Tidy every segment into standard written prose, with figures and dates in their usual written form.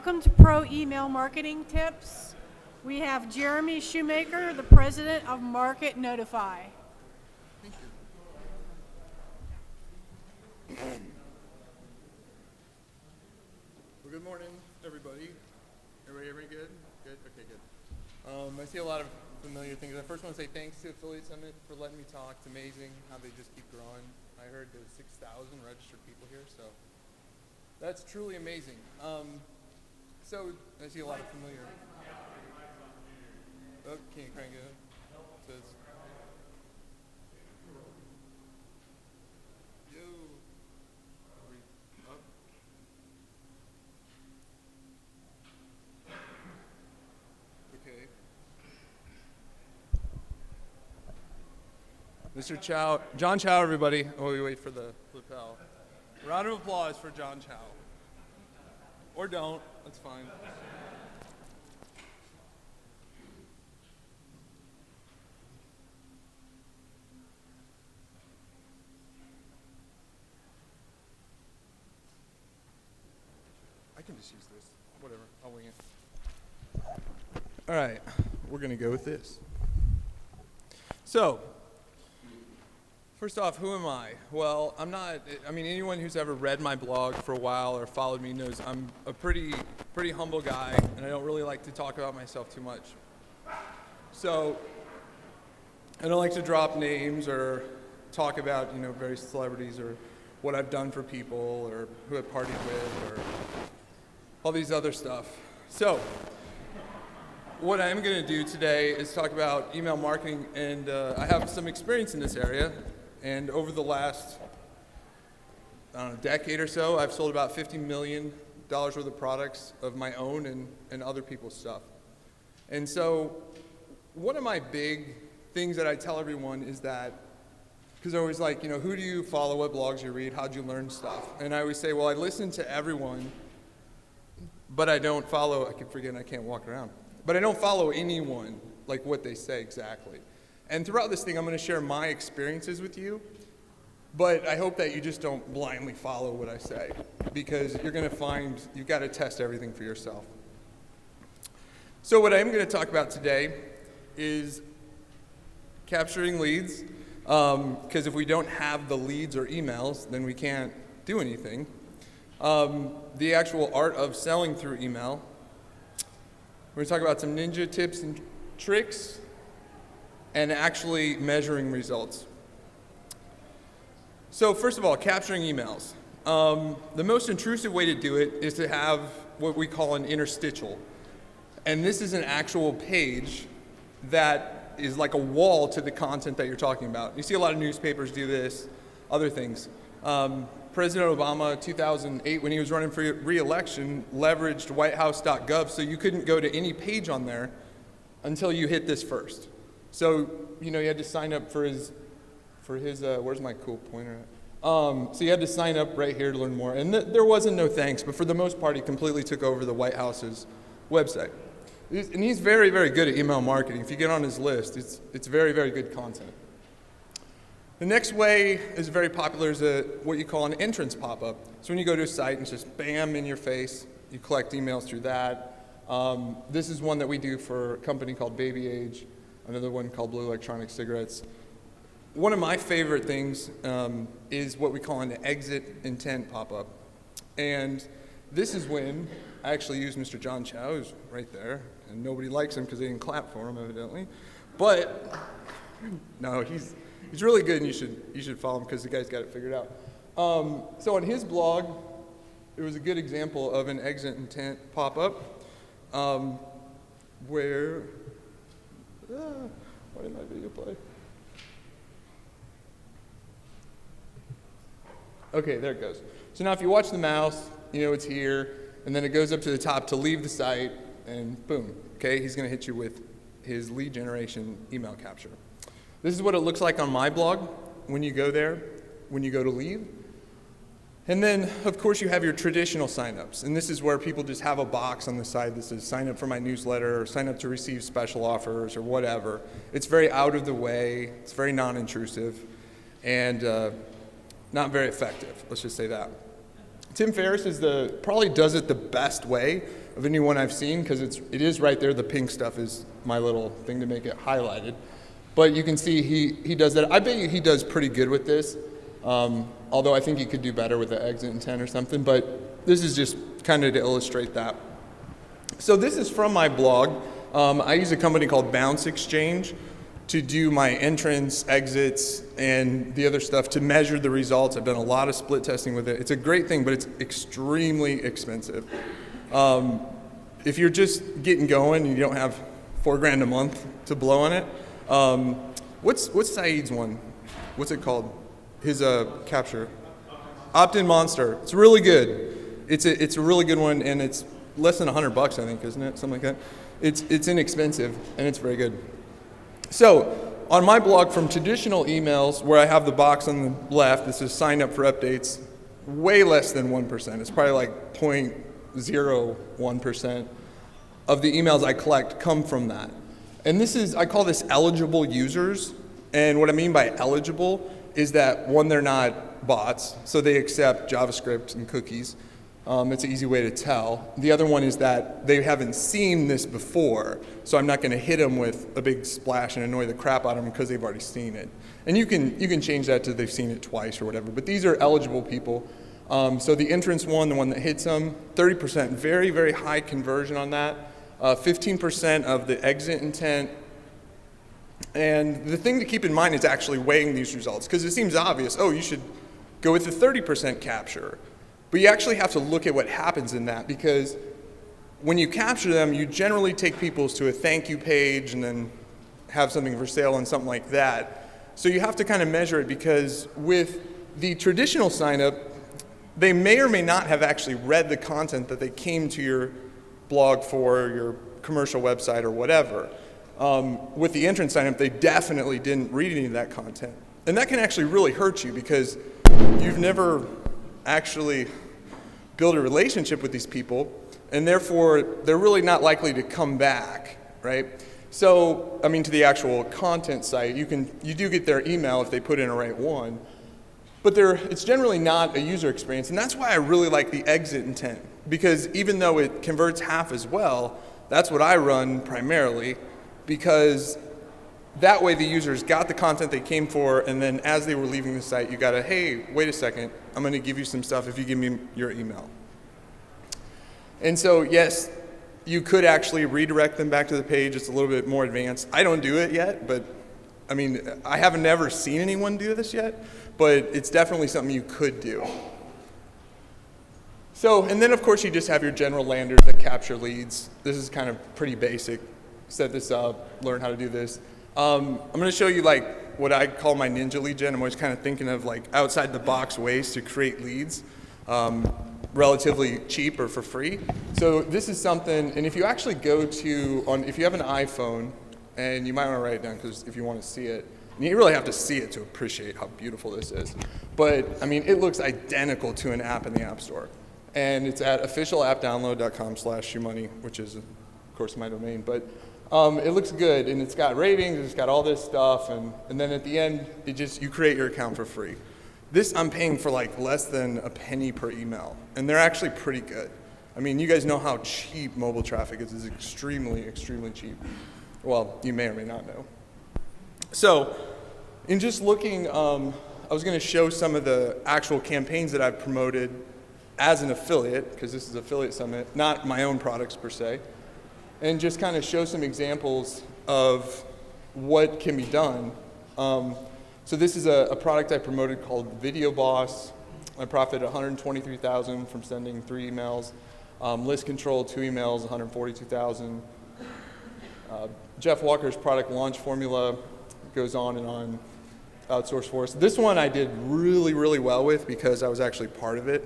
Welcome to Pro Email Marketing Tips. We have Jeremy Schoemaker, the president of Market Notify. Thank you. Well, good morning, everybody. Everybody hear me good? Good? Okay, good. I see a lot of familiar things. I first want to say thanks to Affiliate Summit for letting me talk. It's amazing how they just keep growing. I heard there's 6,000 registered people here, so that's truly amazing. So I see a lot of familiar. Oh, can you crank it up? It says, yo, up. Okay. Mr. Chow, John Chow, everybody. Oh, we wait for the lapel. Round of applause for John Chow. Or don't, that's fine. I can just use this, whatever, I'll wing it. All right, we're gonna go with this. So, first off, who am I? Well, anyone who's ever read my blog for a while or followed me knows I'm a pretty humble guy, and I don't really like to talk about myself too much. So, I don't like to drop names or talk about, various celebrities or what I've done for people or who I've partied with or all these other stuff. So, what I'm gonna do today is talk about email marketing, and I have some experience in this area. And over the last, decade or so, I've sold about $50 million worth of products of my own and other people's stuff. And so one of my big things that I tell everyone is that, because they're always like, who do you follow, what blogs you read, how'd you learn stuff? And I always say, well, I listen to everyone, but I don't follow, I keep forgetting I can't walk around, but I don't follow anyone, like what they say exactly. And throughout this thing, I'm going to share my experiences with you, but I hope that you just don't blindly follow what I say, because you're going to find you've got to test everything for yourself. So what I'm going to talk about today is capturing leads, because if we don't have the leads or emails, then we can't do anything. The actual art of selling through email. We're going to talk about some ninja tips and tricks, and actually measuring results. So first of all, capturing emails. The most intrusive way to do it is to have what we call an interstitial. And this is an actual page that is like a wall to the content that you're talking about. You see a lot of newspapers do this, other things. President Obama, 2008, when he was running for re-election, leveraged whitehouse.gov so you couldn't go to any page on there until you hit this first. So, you had to sign up for his where's my cool pointer at? So you had to sign up right here to learn more. And there wasn't no thanks, but for the most part, he completely took over the White House's website. And he's very, very good at email marketing. If you get on his list, it's very, very good content. The next way is very popular is what you call an entrance pop-up. So when you go to a site and it's just bam in your face, you collect emails through that. This is one that we do for a company called Baby Age. Another one called Blue Electronic Cigarettes. One of my favorite things is what we call an exit intent pop-up. And this is when I actually use Mr. John Chow, who's right there, and nobody likes him because they didn't clap for him, evidently. But, no, he's really good, and you should follow him because the guy's got it figured out. So on his blog, there was a good example of an exit intent pop-up where... why did my video play? Okay, there it goes. So now if you watch the mouse, it's here, and then it goes up to the top to leave the site, and boom, okay? He's going to hit you with his lead generation email capture. This is what it looks like on my blog when you go there, when you go to leave. And then, of course, you have your traditional signups, and this is where people just have a box on the side that says sign up for my newsletter or sign up to receive special offers or whatever. It's very out of the way, it's very non-intrusive, and not very effective, let's just say that. Tim Ferriss probably does it the best way of anyone I've seen, because it is right there. The pink stuff is my little thing to make it highlighted. But you can see he does that. I bet you he does pretty good with this, although I think he could do better with the exit intent or something. But this is just kind of to illustrate that. So this is from my blog. I use a company called Bounce Exchange to do my entrance, exits, and the other stuff to measure the results. I've done a lot of split testing with it. It's a great thing, but it's extremely expensive. If you're just getting going and you don't have $4,000 a month to blow on it, what's Saeed's one? What's it called? His capture. Upton Monster. It's really good. It's a really good one, and it's less than $100, I think, isn't it? Something like that. It's inexpensive, and it's very good. So on my blog, from traditional emails, where I have the box on the left, this is sign up for updates, way less than 1%. It's probably like 0.01% of the emails I collect come from that. And I call this eligible users. And what I mean by eligible is that, one, they're not bots, so they accept JavaScript and cookies. It's an easy way to tell. The other one is that they haven't seen this before, so I'm not going to hit them with a big splash and annoy the crap out of them because they've already seen it. And you can change that to they've seen it twice or whatever, but these are eligible people. So the entrance one, the one that hits them, 30%, very, very high conversion on that. 15% of the exit intent. And the thing to keep in mind is actually weighing these results, because it seems obvious, you should go with the 30% capture. But you actually have to look at what happens in that, because when you capture them, you generally take people to a thank you page and then have something for sale and something like that. So you have to kind of measure it, because with the traditional sign up, they may or may not have actually read the content that they came to your blog for, your commercial website or whatever. With the entrance sign up, they definitely didn't read any of that content. And that can actually really hurt you, because you've never actually build a relationship with these people, and therefore they're really not likely to come back, right? So, I mean, to the actual content site, you do get their email if they put in a right one, but it's generally not a user experience, and that's why I really like the exit intent, because even though it converts half as well, that's what I run primarily, because that way the users got the content they came for, and then as they were leaving the site, you got to, hey, wait a second, I'm going to give you some stuff if you give me your email. And so, yes, you could actually redirect them back to the page. It's a little bit more advanced. I don't do it yet, but I mean, I haven't never seen anyone do this yet, but it's definitely something you could do. So, and then of course you just have your general landers that capture leads. This is kind of pretty basic. Set this up, learn how to do this. I'm going to show you like what I call my ninja lead gen. I'm always kind of thinking of like outside the box ways to create leads, relatively cheap or for free. So this is something, and if you actually go to, if you have an iPhone, and you might want to write it down because if you want to see it, and you really have to see it to appreciate how beautiful this is. But I mean, it looks identical to an app in the App Store. And it's at officialappdownload.com/shoemoney, which is of course my domain, but it looks good, and it's got ratings, it's got all this stuff, and then at the end, you create your account for free. This I'm paying for like less than a penny per email, and they're actually pretty good. I mean, you guys know how cheap mobile traffic is. It's extremely, extremely cheap. Well, you may or may not know. So, in just looking, I was going to show some of the actual campaigns that I've promoted as an affiliate, because this is Affiliate Summit, not my own products per se, and just kind of show some examples of what can be done. So this is a product I promoted called Video Boss. I profited $123,000 from sending 3 emails. List Control, 2 emails, $142,000. Jeff Walker's product Launch Formula goes on and on. Outsource Force. This one I did really, really well with because I was actually part of it.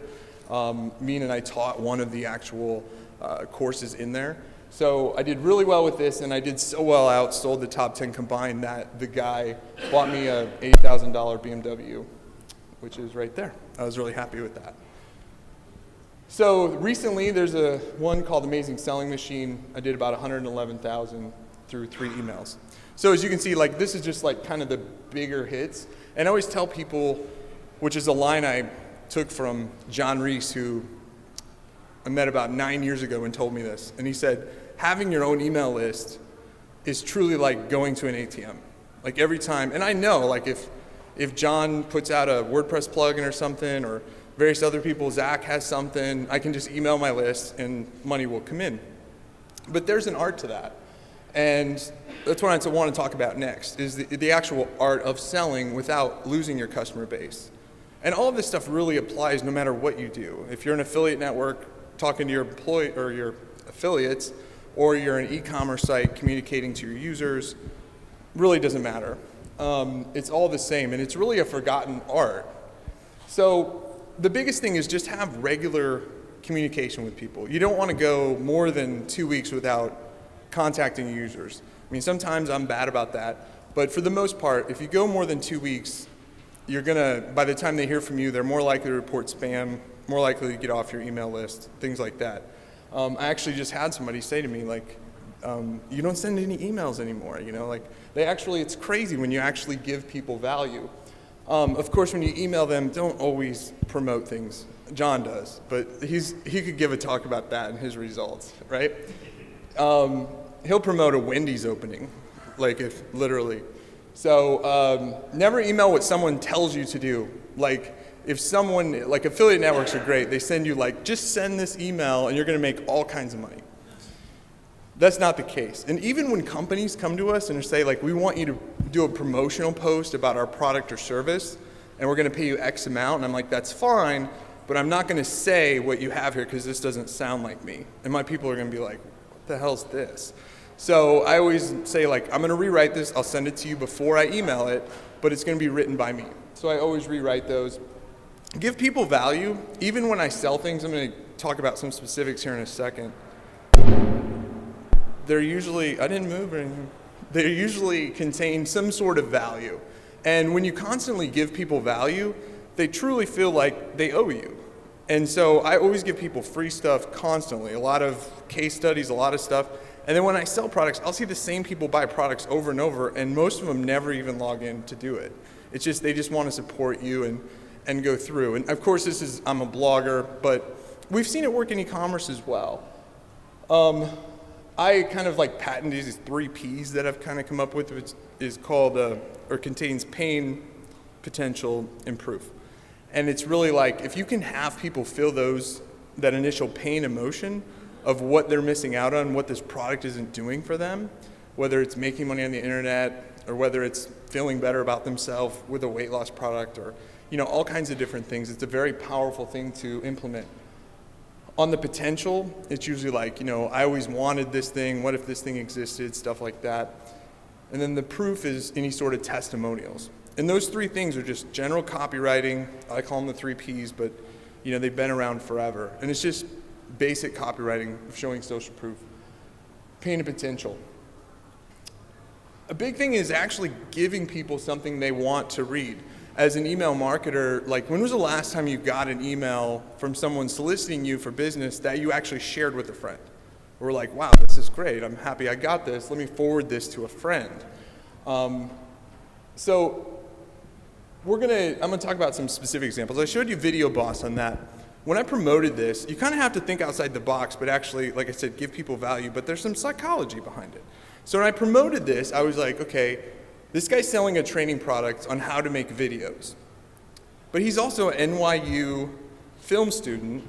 And I taught one of the actual courses in there. So I did really well with this, and I did so well I outsold the top 10 combined that the guy bought me a $80,000 BMW, which is right there. I was really happy with that. So recently there's a one called Amazing Selling Machine. I did about $111,000 through 3 emails. So as you can see, like this is just like kind of the bigger hits. And I always tell people, which is a line I took from John Reese, who I met about 9 years ago and told me this. And he said, having your own email list is truly like going to an ATM. Like every time, and I know like if John puts out a WordPress plugin or something, or various other people, Zach has something, I can just email my list and money will come in. But there's an art to that. And that's what I want to talk about next, is the actual art of selling without losing your customer base. And all of this stuff really applies no matter what you do. If you're an affiliate network talking to your employee or your affiliates, or you're an e-commerce site communicating to your users, really doesn't matter. It's all the same, and it's really a forgotten art. So the biggest thing is just have regular communication with people. You don't want to go more than 2 weeks without contacting users. I mean, sometimes I'm bad about that, but for the most part, if you go more than 2 weeks, you're gonna, by the time they hear from you, they're more likely to report spam, more likely to get off your email list, things like that. I actually just had somebody say to me, like, you don't send any emails anymore, you know, like, it's crazy when you actually give people value. Of course, when you email them, don't always promote things. John does, but he could give a talk about that and his results, right? He'll promote a Wendy's opening, like if literally. So never email what someone tells you to do. Like if someone, like affiliate networks are great. They send you like, just send this email and you're gonna make all kinds of money. That's not the case. And even when companies come to us and say like, we want you to do a promotional post about our product or service and we're gonna pay you X amount, and I'm like, that's fine, but I'm not gonna say what you have here because this doesn't sound like me. And my people are gonna be like, what the hell's this? So I always say like, I'm gonna rewrite this, I'll send it to you before I email it, but it's gonna be written by me. So I always rewrite those. Give people value, even when I sell things. I'm gonna talk about some specifics here in a second. They're usually, I didn't move or anything. They usually contain some sort of value. And when you constantly give people value, they truly feel like they owe you. And so I always give people free stuff constantly, a lot of case studies, a lot of stuff. And then when I sell products, I'll see the same people buy products over and over, and most of them never even log in to do it. It's just, they just want to support you and go through. And of course, I'm a blogger, but we've seen it work in e-commerce as well. I kind of like patent these 3 Ps that I've kind of come up with, which is called, or contains pain, potential, and proof. And it's really like, if you can have people feel that initial pain emotion of what they're missing out on, what this product isn't doing for them, whether it's making money on the internet, or whether it's feeling better about themselves with a weight loss product, or all kinds of different things. It's a very powerful thing to implement. On the potential, it's usually like, I always wanted this thing, what if this thing existed, stuff like that. And then the proof is any sort of testimonials. And those 3 things are just general copywriting. I call them the 3 Ps, but they've been around forever. And it's just basic copywriting of showing social proof. Pain and potential. A big thing is actually giving people something they want to read. As an email marketer, like when was the last time you got an email from someone soliciting you for business that you actually shared with a friend? Or like, wow, this is great, I'm happy I got this, let me forward this to a friend. So I'm gonna talk about some specific examples. I showed you Video Boss on that. When I promoted this, you kind of have to think outside the box, but actually, like I said, give people value, but there's some psychology behind it. So when I promoted this, I was like, okay, this guy's selling a training product on how to make videos. But he's also an NYU film student,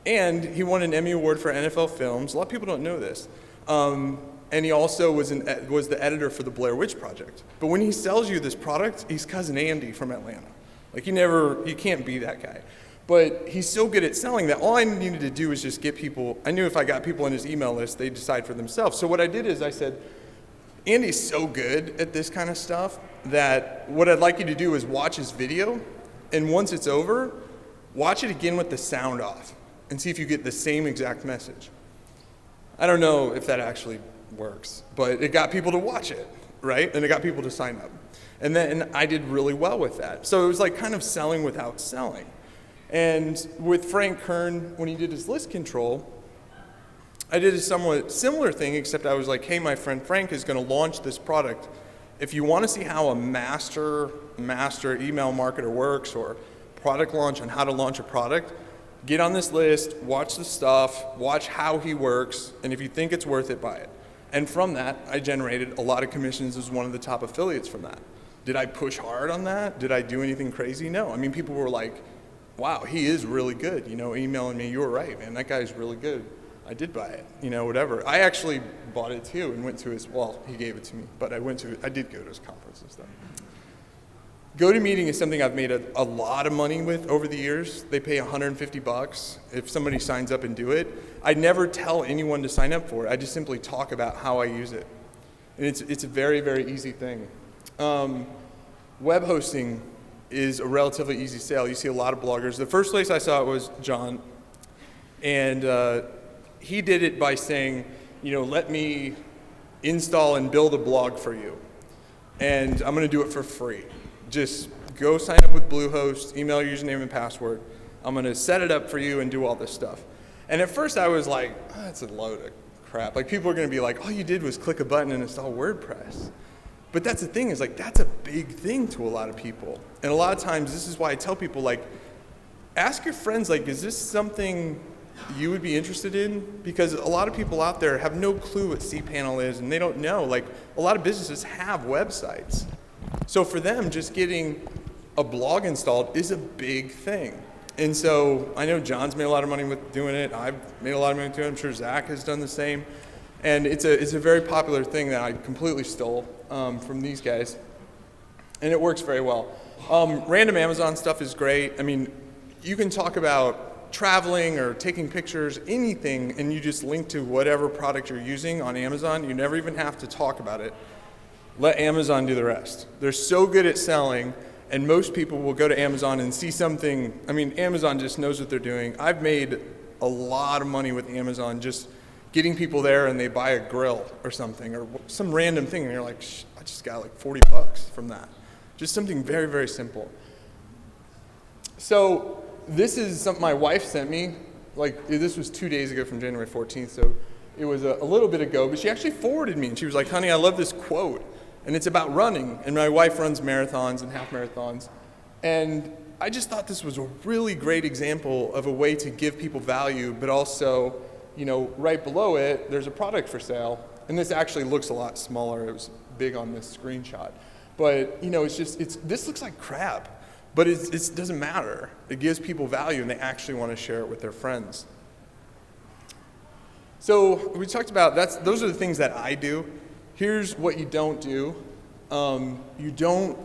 and he won an Emmy Award for NFL films. A lot of people don't know this. And he also was the editor for the Blair Witch Project. But when he sells you this product, he's cousin Andy from Atlanta. Like you can't be that guy. But he's so good at selling that all I needed to do was just get people, I knew if I got people in his email list, they'd decide for themselves. So what I did is I said, Andy's so good at this kind of stuff that what I'd like you to do is watch his video, and once it's over, watch it again with the sound off and see if you get the same exact message. I don't know if that actually works, but it got people to watch it, right? And it got people to sign up. And then I did really well with that. So it was like kind of selling without selling. And with Frank Kern, when he did his list control, I did a somewhat similar thing, except I was like, hey, my friend Frank is going to launch this product. If you want to see how a master email marketer works, or product launch on how to launch a product, Get on this list, watch the stuff, watch how he works, and if you think it's worth it, buy it. And from that, I generated a lot of commissions as one of the top affiliates from that. Did I push hard on that? Did I do anything crazy? No. I mean, people were like, wow, he is really good. Emailing me, you were right, man, that guy's really good. I did buy it, whatever. I actually bought it too and went to he gave it to me, but I did go to his conference and stuff. GoToMeeting is something I've made a lot of money with over the years. They pay $150 if somebody signs up and do it. I never tell anyone to sign up for it. I just simply talk about how I use it. And it's a very, very easy thing. Web hosting is a relatively easy sale. You see a lot of bloggers. The first place I saw it was John, and he did it by saying, let me install and build a blog for you, and I'm going to do it for free. Just go sign up with Bluehost, email your username and password. I'm going to set it up for you and do all this stuff. And at first I was like, oh, that's a load of crap. Like, people are going to be like, all you did was click a button and install WordPress. But that's the thing, is like, that's a big thing to a lot of people. And a lot of times, this is why I tell people, like, ask your friends, like, is this something you would be interested in? Because a lot of people out there have no clue what cPanel is, and they don't know. Like, a lot of businesses have websites. So for them, just getting a blog installed is a big thing. And so I know John's made a lot of money with doing it. I've made a lot of money doing it. I'm sure Zach has done the same. And it's a very popular thing that I completely stole from these guys. And it works very well. Random Amazon stuff is great. I mean, you can talk about traveling or taking pictures, anything, and you just link to whatever product you're using on Amazon. You never even have to talk about it. Let Amazon do the rest. They're so good at selling, and most people will go to Amazon and see something. I mean, Amazon just knows what they're doing. I've made a lot of money with Amazon just getting people there, and they buy a grill or something, or some random thing, and you're like, I just got like $40 from that. Just something very, very simple. So this is something my wife sent me. Like, this was 2 days ago from January 14th, so it was a little bit ago, but she actually forwarded me, and she was like, honey, I love this quote. And it's about running, and my wife runs marathons and half marathons. And I just thought this was a really great example of a way to give people value, but also, right below it, there's a product for sale. And this actually looks a lot smaller. It was big on this screenshot. But, this looks like crap, but it doesn't matter. It gives people value, and they actually want to share it with their friends. So we talked about, those are the things that I do. Here's what you don't do. You don't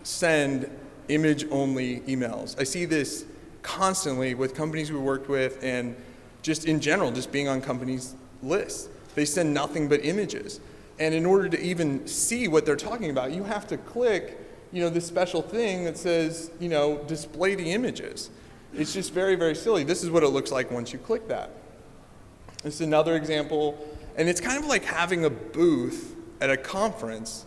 send image-only emails. I see this constantly with companies we worked with, and just in general, just being on companies' lists. They send nothing but images. And in order to even see what they're talking about, you have to click, this special thing that says, display the images. It's just very, very silly. This is what it looks like once you click that. This is another example. And it's kind of like having a booth at a conference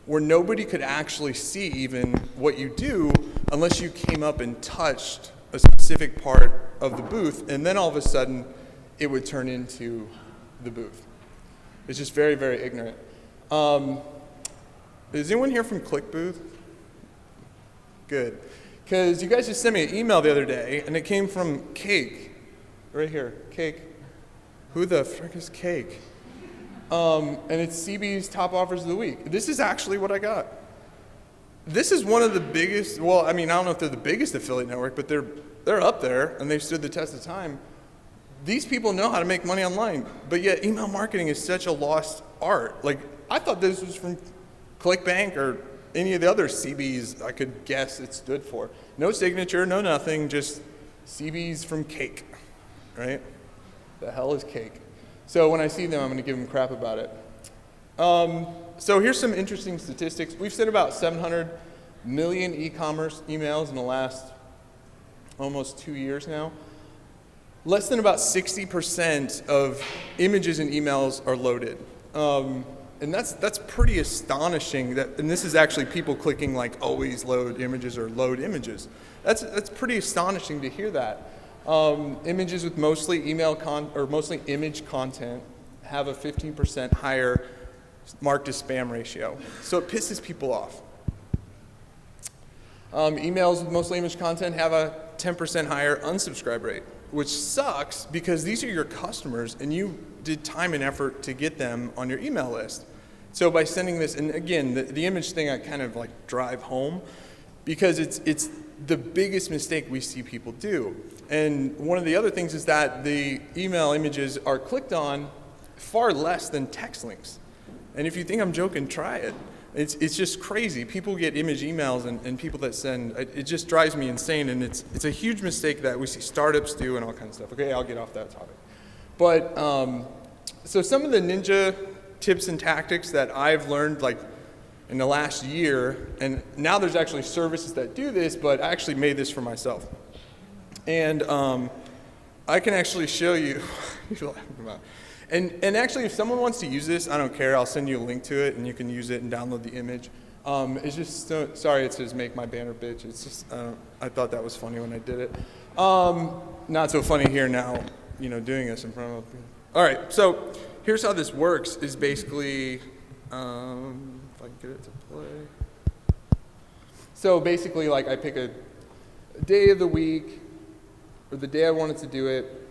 where nobody could actually see even what you do unless you came up and touched a specific part of the booth, and then all of a sudden it would turn into the booth. It's just very, very ignorant. Is anyone here from ClickBooth? Good. Because you guys just sent me an email the other day, and it came from Cake. Right here, Cake. Who the frick is Cake? And it's CB's top offers of the week. This is actually what I got. This is one of the biggest, I don't know if they're the biggest affiliate network, but they're up there, and they've stood the test of time. These people know how to make money online, but yet email marketing is such a lost art. Like, I thought this was from ClickBank or any of the other CBs I could guess it stood for. No signature, no nothing, just CB's from Cake, right? The hell is Cake? So when I see them, I'm going to give them crap about it. So here's some interesting statistics. We've sent about 700 million e-commerce emails in the last almost 2 years now. Less than about 60% of images in emails are loaded. And that's pretty astonishing. And this is actually people clicking like always load images or load images. That's pretty astonishing to hear that. Images with mostly mostly image content have a 15% higher marked as spam ratio. So it pisses people off. Emails with mostly image content have a 10% higher unsubscribe rate, which sucks because these are your customers and you did time and effort to get them on your email list. So by sending this, and again, the image thing I kind of like drive home because it's the biggest mistake we see people do. And one of the other things is that the email images are clicked on far less than text links. And if you think I'm joking, try it. It's just crazy. People get image emails and people that send, it just drives me insane, and it's a huge mistake that we see startups do and all kinds of stuff. Okay, I'll get off that topic. But, so some of the ninja tips and tactics that I've learned like in the last year, and now there's actually services that do this, but I actually made this for myself. And I can actually show you, and actually if someone wants to use this, I don't care, I'll send you a link to it and you can use it and download the image. It's just, sorry it says make my banner bitch, it's just, I thought that was funny when I did it. Not so funny here now, you know, doing this in front of people. All right, so here's how this works is basically, if I can get it to play. So basically like I pick a day of the week, or the day I wanted to do it,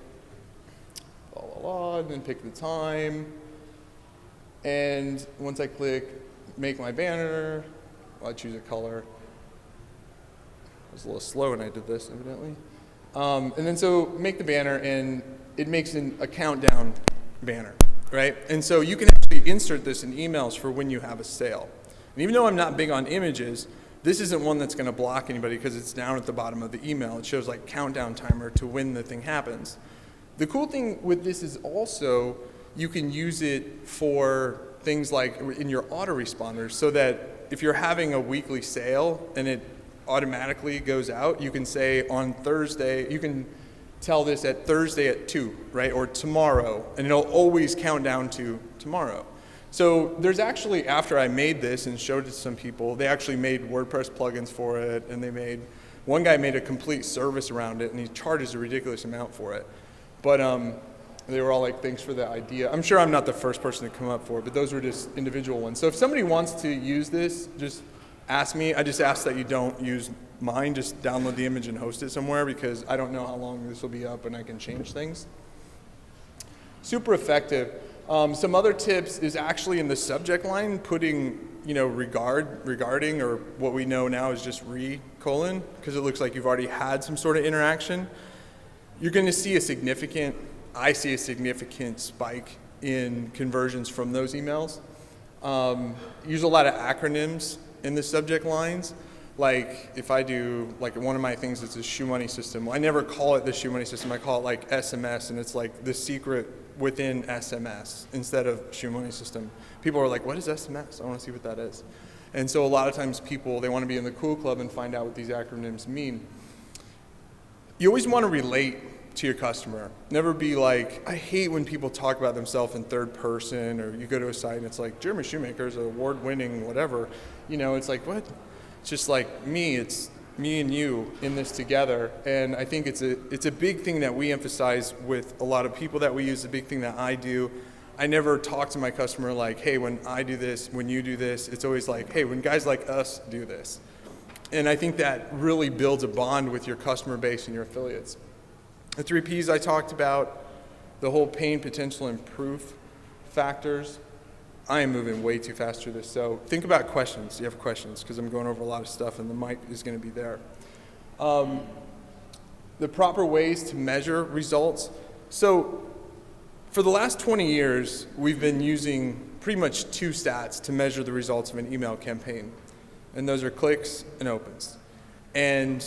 and then pick the time, and once I click make my banner, well, I choose a color. I was a little slow when I did this, evidently. And then so make the banner, and it makes a countdown banner, right? And so you can actually insert this in emails for when you have a sale. And even though I'm not big on images, this isn't one that's going to block anybody because it's down at the bottom of the email. It shows like countdown timer to when the thing happens. The cool thing with this is also you can use it for things like in your autoresponders, so that if you're having a weekly sale and it automatically goes out, you can say on Thursday, you can tell this at Thursday at 2, right, or tomorrow, and it'll always count down to tomorrow. So there's actually, after I made this and showed it to some people, they actually made WordPress plugins for it, and one guy made a complete service around it, and he charges a ridiculous amount for it. But they were all like, thanks for the idea. I'm sure I'm not the first person to come up for it, but those were just individual ones. So if somebody wants to use this, just ask me. I just ask that you don't use mine, just download the image and host it somewhere, because I don't know how long this will be up and I can change things. Super effective. Some other tips is actually in the subject line putting, regarding, or what we know now is just because it looks like you've already had some sort of interaction. You're going to see I see a significant spike in conversions from those emails. Use a lot of acronyms in the subject lines. Like if I do, like one of my things is the Shoe Money system. I never call it the Shoe Money system, I call it like SMS, and it's like the secret within SMS instead of Shoe Money system. People are like, what is SMS? I want to see what that is. And so a lot of times people, they want to be in the cool club and find out what these acronyms mean. You always want to relate to your customer. Never be like, I hate when people talk about themselves in third person, or you go to a site and it's like, Jeremy Shoemaker's an award-winning whatever. It's like, what? It's just like me, it's me and you in this together. And I think it's a big thing that we emphasize with a lot of people that we use, a big thing that I do. I never talk to my customer like, hey, when I do this, when you do this. It's always like, hey, when guys like us do this. And I think that really builds a bond with your customer base and your affiliates. The 3 Ps I talked about, the whole pain, potential, and proof factors. I am moving way too fast through this, so think about questions. You have questions, because I'm going over a lot of stuff and the mic is going to be there. The proper ways to measure results. So for the last 20 years, we've been using pretty much 2 stats to measure the results of an email campaign. And those are clicks and opens. And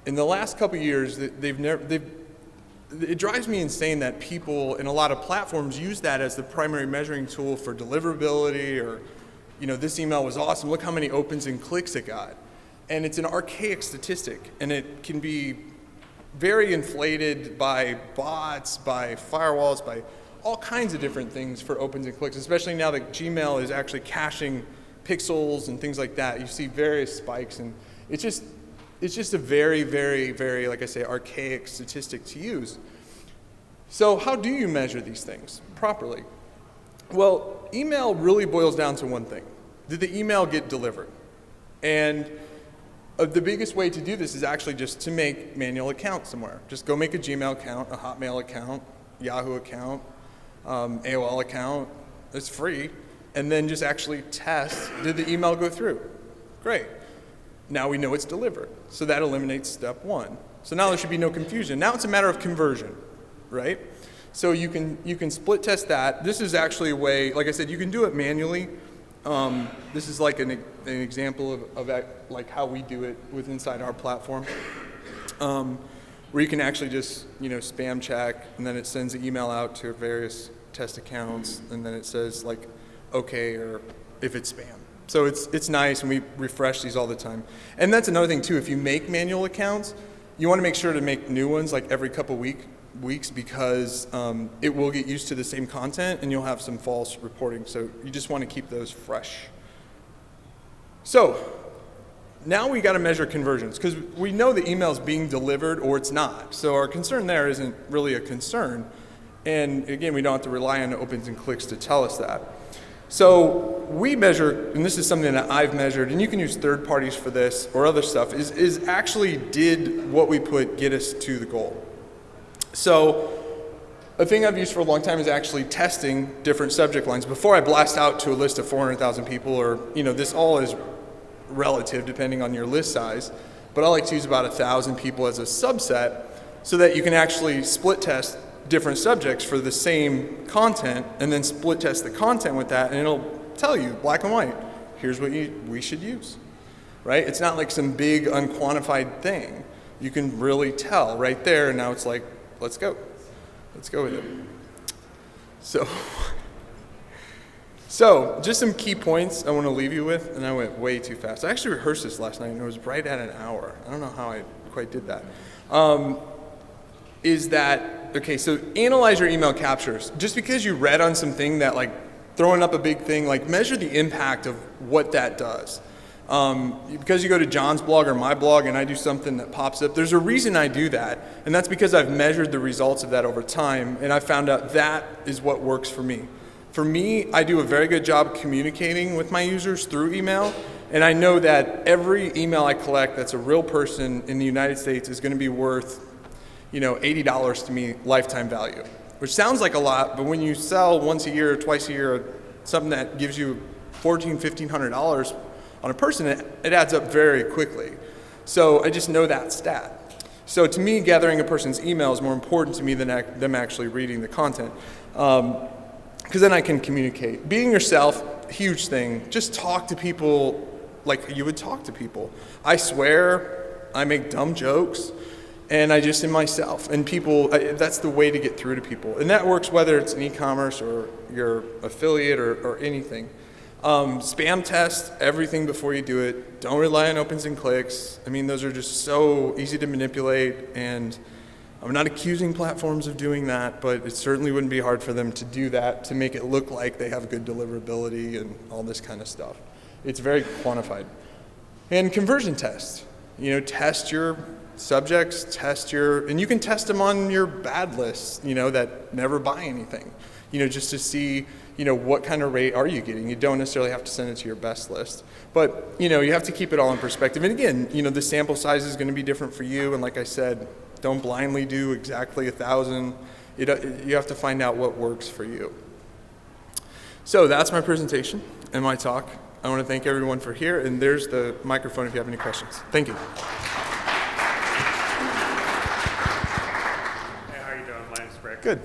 in the last couple of years, it drives me insane that people in a lot of platforms use that as the primary measuring tool for deliverability, or, this email was awesome, look how many opens and clicks it got. And it's an archaic statistic, and it can be very inflated by bots, by firewalls, by all kinds of different things for opens and clicks, especially now that Gmail is actually caching pixels and things like that. You see various spikes, and it's just a very, very, very, like I say, archaic statistic to use. So how do you measure these things properly? Well, email really boils down to one thing. Did the email get delivered? And The biggest way to do this is actually just to make manual accounts somewhere. Just go make a Gmail account, a Hotmail account, Yahoo account, AOL account. It's free. And then just actually test, did the email go through? Great. Now we know it's delivered. So that eliminates step one. So now there should be no confusion. Now it's a matter of conversion, right? So you can split test that. This is actually a way, like I said, you can do it manually. This is like an example of like how we do it inside our platform, where you can actually just spam check, and then it sends an email out to various test accounts, and then it says like okay, or if it's spam. So it's nice, and we refresh these all the time. And that's another thing too. If you make manual accounts, you want to make sure to make new ones like every couple weeks, because it will get used to the same content and you'll have some false reporting. So you just want to keep those fresh. So now we got to measure conversions, because we know the email is being delivered or it's not. So our concern there isn't really a concern. And again, we don't have to rely on opens and clicks to tell us that. So we measure, and this is something that I've measured, and you can use third parties for this or other stuff, is actually did what we put get us to the goal. So a thing I've used for a long time is actually testing different subject lines. Before I blast out to a list of 400,000 people, or this all is relative depending on your list size, but I like to use about 1,000 people as a subset so that you can actually split test different subjects for the same content, and then split test the content with that, and it'll tell you black and white, here's what we should use, right? It's not like some big unquantified thing. You can really tell right there, and now it's like, let's go with it. So just some key points I want to leave you with, and I went way too fast. I actually rehearsed this last night, and it was right at an hour. I don't know how I quite did that. Is that, okay, so analyze your email captures. Just because you read on something that like throwing up a big thing, like measure the impact of what that does. Because you go to John's blog or my blog and I do something that pops up, there's a reason I do that, and that's because I've measured the results of that over time, and I found out that is what works for me. For me, I do a very good job communicating with my users through email, and I know that every email I collect that's a real person in the United States is going to be worth $80 to me lifetime value, which sounds like a lot, but when you sell once a year or twice a year something that gives you $1,400, $1,500 on a person, it adds up very quickly. So I just know that stat. So to me, gathering a person's email is more important to me than them actually reading the content, because then I can communicate. Being yourself, huge thing. Just talk to people like you would talk to people. I swear, I make dumb jokes, and I just am myself. And people, that's the way to get through to people. And that works whether it's an e-commerce or your affiliate or anything. Spam test everything before you do it. Don't rely on opens and clicks. I mean, those are just so easy to manipulate, and I'm not accusing platforms of doing that, but it certainly wouldn't be hard for them to do that to make it look like they have good deliverability and all this kind of stuff. It's very quantified. And conversion test. Test your subjects, and you can test them on your bad lists, that never buy anything, just to see, what kind of rate are you getting. You don't necessarily have to send it to your best list, but, you have to keep it all in perspective. And again, the sample size is going to be different for you. And like I said, don't blindly do exactly 1,000. You have to find out what works for you. So that's my presentation and my talk. I want to thank everyone for here, and there's the microphone if you have any questions. Thank you. Good.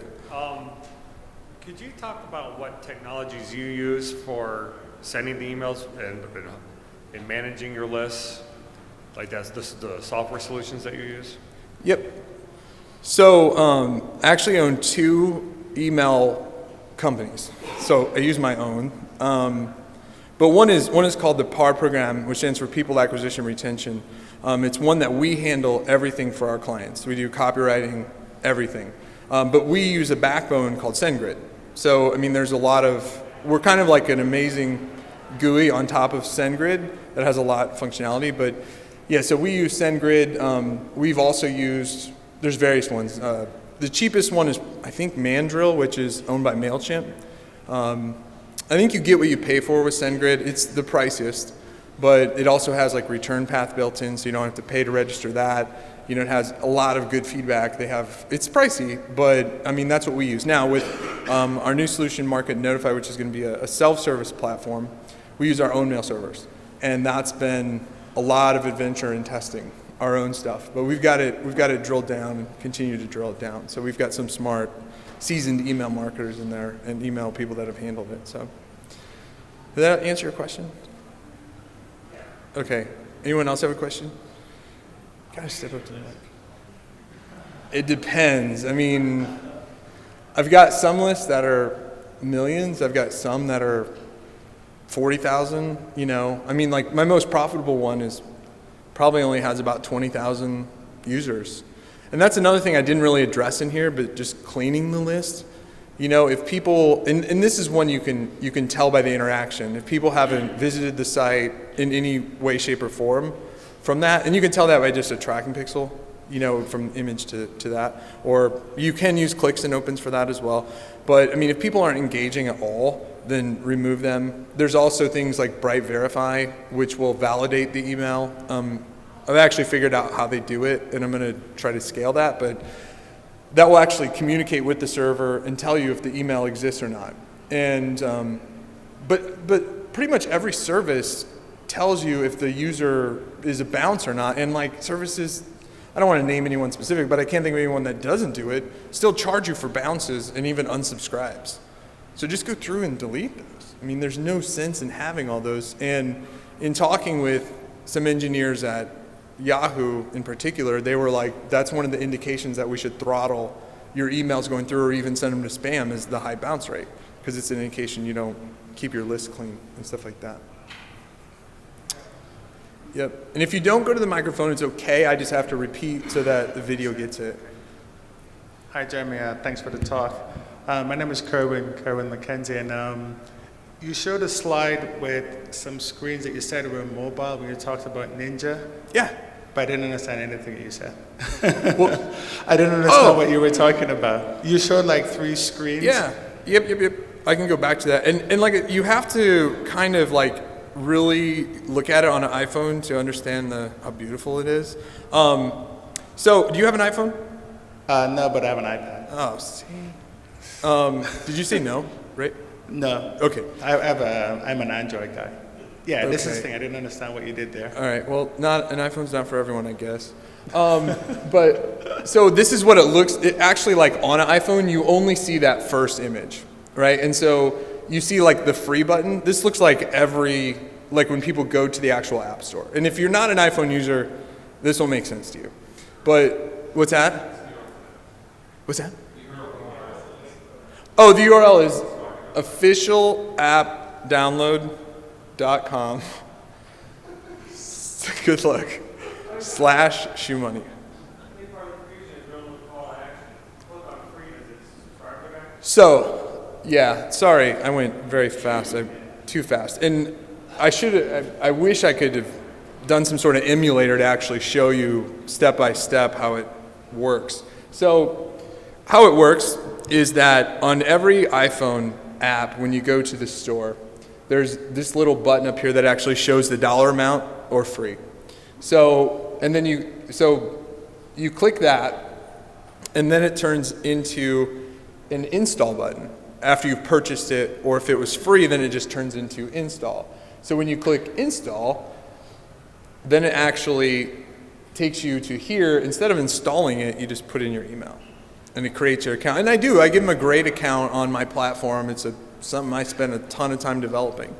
Could you talk about what technologies you use for sending the emails and managing your lists? Like the software solutions that you use? Yep. So actually own 2 email companies. So I use my own. But one is called the PAR program, which stands for People Acquisition Retention. It's one that we handle everything for our clients. We do copywriting, everything. But we use a backbone called SendGrid. So, there's a lot of, we're kind of like an amazing GUI on top of SendGrid that has a lot of functionality. But yeah, so we use SendGrid. We've also used, there's various ones. The cheapest one is, I think, Mandrill, which is owned by MailChimp. I think you get what you pay for with SendGrid. It's the priciest. but it also has like return path built in, so you don't have to pay to register that. You know, it has a lot of good feedback. It's pricey, but I mean, that's what we use. Now with our new solution, Market Notify, which is going to be a self-service platform, we use our own mail servers. And that's been a lot of adventure in testing our own stuff. But we've got it drilled down and continue to drill it down. So we've got some smart, seasoned email marketers in there and email people that have handled it. So did that answer your question? Okay. Anyone else have a question? Gotta step up to the mic. It depends. I mean, I've got some lists that are millions. I've got some that are 40,000, you know. I mean, like my most profitable one is probably only has about 20,000 users. And that's another thing I didn't really address in here, but just cleaning the list. You know, if people, and this is one you can tell by the interaction. If people haven't visited the site in any way, shape, or form from that, and you can tell that by just a tracking pixel, you know, from image to that. Or you can use clicks and opens for that as well. But I mean, if people aren't engaging at all, then remove them. There's also things like Bright Verify, which will validate the email. I've actually figured out how they do it, and I'm going to try to scale that, but that will actually communicate with the server and tell you if the email exists or not. And but pretty much every service tells you if the user is a bounce or not. And like services, I don't want to name anyone specific, but I can't think of anyone that doesn't do it, still charge you for bounces and even unsubscribes. So just go through and delete those. I mean, there's no sense in having all those. And in talking with some engineers at Yahoo in particular, they were like, that's one of the indications that we should throttle your emails going through or even send them to spam is the high bounce rate, because it's an indication you don't keep your list clean and stuff like that. Yep. And if you don't go to the microphone, it's okay. I just have to repeat so that the video gets it. Hi, Jeremy. Thanks for the talk. My name is Kerwin McKenzie, and you showed a slide with some screens that you said were mobile when you talked about Ninja. Yeah. But I didn't understand anything that you said. Well, I didn't understand what you were talking about. You showed like 3 screens. Yeah. Yep. I can go back to that. And like you have to kind of like really look at it on an iPhone to understand how beautiful it is. So do you have an iPhone? No, but I have an iPad. Oh, see. Did you say no? Right? No. Okay. I'm an Android guy. Yeah, this is the Okay. thing. I didn't understand what you did there. All right. Well, an iPhone's not for everyone, I guess. But so this is what it looks. It actually, like on an iPhone, you only see that first image, right? And so you see like the free button. This looks like like when people go to the actual app store. And if you're not an iPhone user, this will make sense to you. But what's that? What's that? Oh, the URL is officialappdownload.com. Good luck. /shoemoney. So, yeah, sorry, I went very fast. Too fast. And I wish I could have done some sort of emulator to actually show you step by step how it works. So, how it works is that on every iPhone app, when you go to the store, there's this little button up here that actually shows the dollar amount or free. So, and then you click that, and then it turns into an install button after you've purchased it, or if it was free, then it just turns into install. So when you click install, then it actually takes you to here. Instead of installing it, you just put in your email. And it creates your account. And I give them a great account on my platform. It's something I spend a ton of time developing.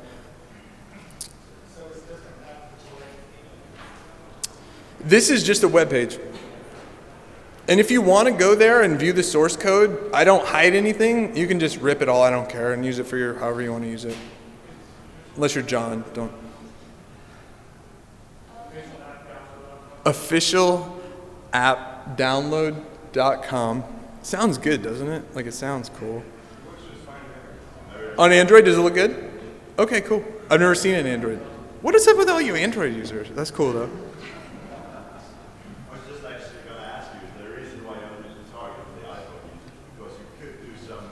This is just a web page. And if you want to go there and view the source code, I don't hide anything. You can just rip it all, I don't care, and use it for however you want to use it. Unless you're John, don't. Officialappdownload.com. Sounds good, doesn't it? Like it sounds cool. On Android, does it look good? Okay, cool. I've never seen an Android. What is up with all you Android users? That's cool though. I was just actually going to ask you, is there a reason why you only target the iPhone users? Because you could do some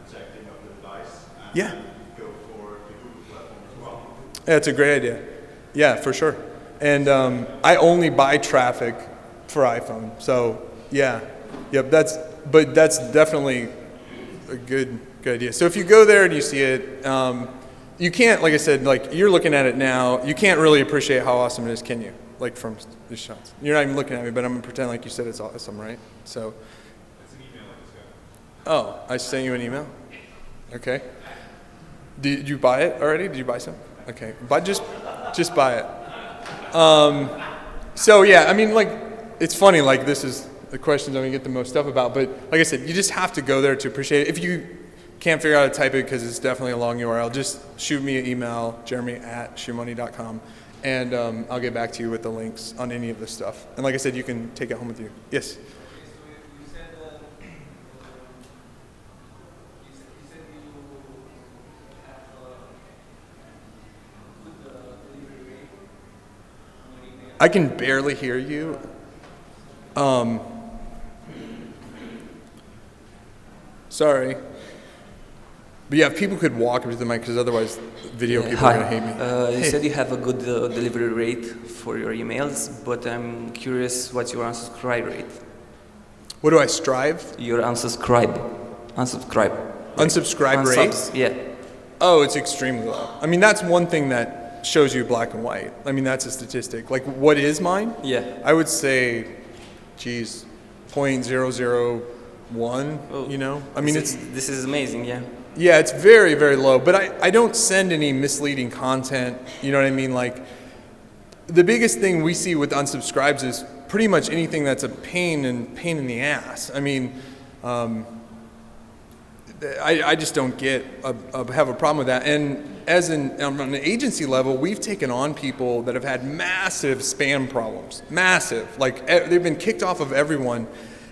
protecting of the device and Yeah. go for the Google platform as well. That's a great idea. Yeah, for sure. And I only buy traffic for iPhone. So yeah, yep. That's definitely a good idea. So if you go there and you see it, you can't, like I said, like you're looking at it now. You can't really appreciate how awesome it is, can you? Like from the shots. You're not even looking at me, but I'm gonna pretend like you said it's awesome, right? So. It's an email I just got. Oh, I sent you an email. Okay. Did you buy it already? Did you buy some? Okay, but just buy it. So yeah, I mean, like, it's funny. Like, this is the questions I'm gonna get the most stuff about. But like I said, you just have to go there to appreciate it. If you can't figure out how to type it because it's definitely a long URL, just shoot me an email, jeremy@shoemoney.com, and I'll get back to you with the links on any of this stuff. And like I said, you can take it home with you. Yes. I can barely hear you. Sorry. But yeah, if people could walk up to the mic, because otherwise video people are going to hate me. You said you have a good delivery rate for your emails, but I'm curious what's your unsubscribe rate? What do I strive? Your unsubscribe Unsubscribe rate? Yeah. Oh, it's extremely low. I mean, that's one thing that shows you black and white. I mean, that's a statistic. Like, what is mine? Yeah. I would say, geez, 0.001, you know? I mean, This is amazing, yeah. Yeah, it's very, very low. But I don't send any misleading content, you know what I mean? Like, the biggest thing we see with unsubscribes is pretty much anything that's a pain in the ass. I mean, I just don't have a problem with that. And on an agency level, we've taken on people that have had massive spam problems, massive. Like they've been kicked off of everyone,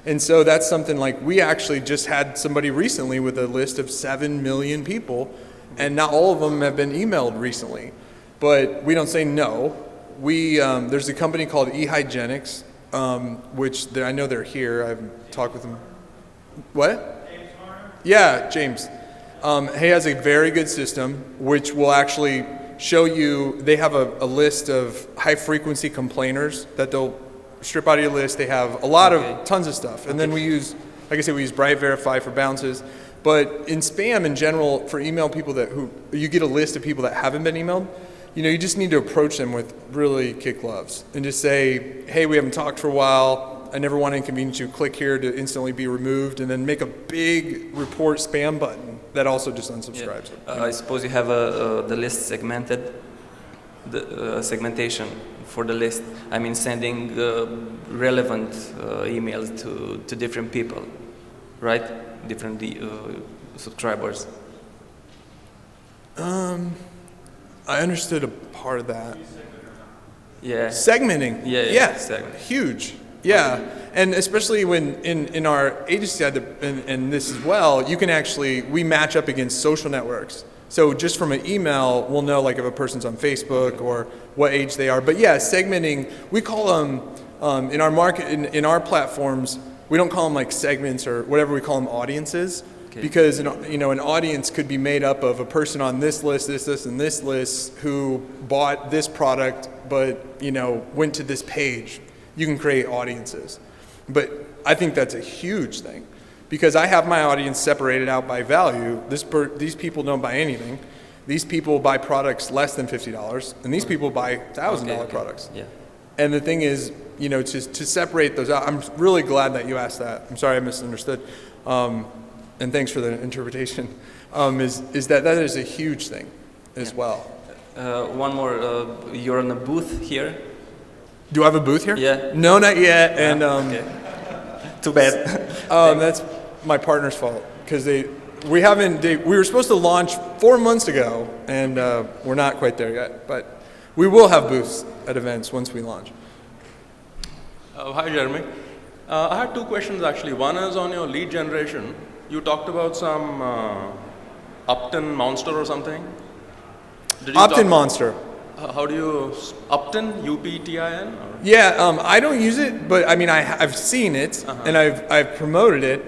and so that's something like we actually just had somebody recently with a list of 7 million people, and not all of them have been emailed recently. But we don't say no. There's a company called eHygienics, which I know they're here. I've talked with them. What? Yeah, James. He has a very good system which will actually show you, they have a list of high frequency complainers that they'll strip out of your list. They have a lot of tons of stuff. And then we use, like I said, we use Bright Verify for bounces. But in spam in general, for email people you get a list of people that haven't been emailed, you just need to approach them with really kid gloves and just say, hey, we haven't talked for a while. I never want to inconvenience you. Click here to instantly be removed, and then make a big report spam button that also just unsubscribes it. I suppose you have the list segmented, the segmentation for the list. I mean, sending relevant emails to different people, right? Different subscribers. I understood a part of that. Yeah. Segmenting. Yeah. Segment. Huge. Yeah, and especially when in our agency side, and this as well, you can we match up against social networks. So just from an email, we'll know like if a person's on Facebook or what age they are. But yeah, segmenting, we call them, in our market, in our platforms, we don't call them like segments or whatever, we call them audiences. Okay. Because an audience could be made up of a person on this list, and this list who bought this product, but went to this page. You can create audiences. But I think that's a huge thing because I have my audience separated out by value. These people don't buy anything. These people buy products less than $50, and these people buy $1,000 products. Yeah. And the thing is, to separate those out, I'm really glad that you asked that. I'm sorry I misunderstood. And thanks for the interpretation. Is that is a huge thing as well. One more, you're on a booth here. Do I have a booth here? Yeah. No, not yet. Yeah. And okay. Too bad. That's my partner's fault because we were supposed to launch 4 months ago, and we're not quite there yet. But we will have booths at events once we launch. Hi, Jeremy. I had 2 questions actually. One is on your lead generation. You talked about some Upton monster or something. Upton monster. How do you Upton? UPTIN? Or? Yeah, I don't use it, but I mean I've seen it and I've promoted it.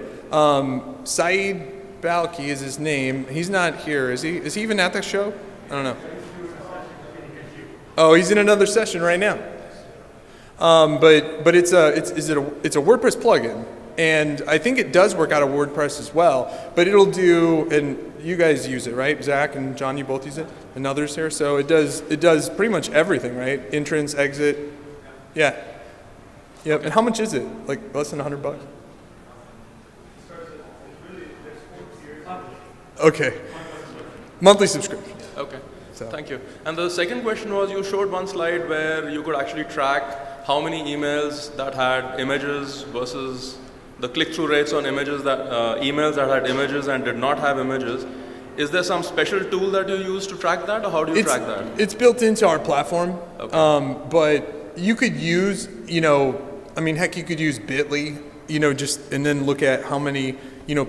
Saeed Balki is his name. He's not here, is he? Is he even at the show? I don't know. Oh, he's in another session right now. But it's a WordPress plugin, and I think it does work out of WordPress as well. But it'll do, and you guys use it, right? Zach and John, you both use it, and others here. So it does pretty much everything, right? Entrance, exit, yeah, yep. And how much is it? Like less than $100? Okay, monthly subscription. Okay, So. thank you. And the second question was, you showed one slide where you could actually track how many emails that had images versus the click-through rates on images that emails that had images and did not have images. Is there some special tool that you use to track that, or how do you track that? It's built into our platform, Okay. but you could use, I mean, heck, you could use Bitly, just and then look at how many,